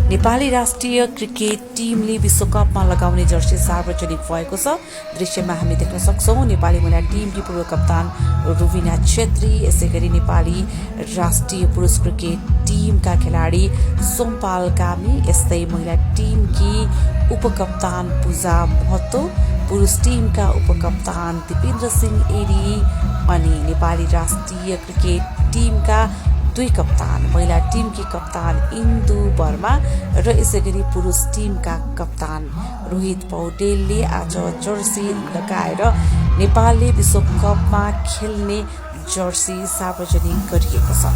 नेपाली राष्ट्रिय क्रिकेट टिमले विश्वकपमा लगाउने जर्सी सार्वजनिक भएको छ। दृश्यमा हामी देख्न सक्छौं नेपाली महिला टिमकी पूर्व कप्तान रुबिना छेत्री, यसैगरी नेपाली राष्ट्रिय पुरुष क्रिकेट टिमका खेलाडी सोमपाल कामी, यस्तै महिला टिमकी उपकप्तान पूजा महतो, पुरुष टिमका उपकप्तान दिपेन्द्र सिंह एरी अनि नेपाली राष्ट्रिय क्रिकेट टिमका 2 कप्तान, महिला टिमकी कप्तान इन्दु वर्मा र यसैगरी पुरुष टिमका कप्तान रोहित पौडेलले आज जर्सी लगाएर नेपालले विश्वकपमा खेल्ने जर्सी सार्वजनिक गरिएको छ।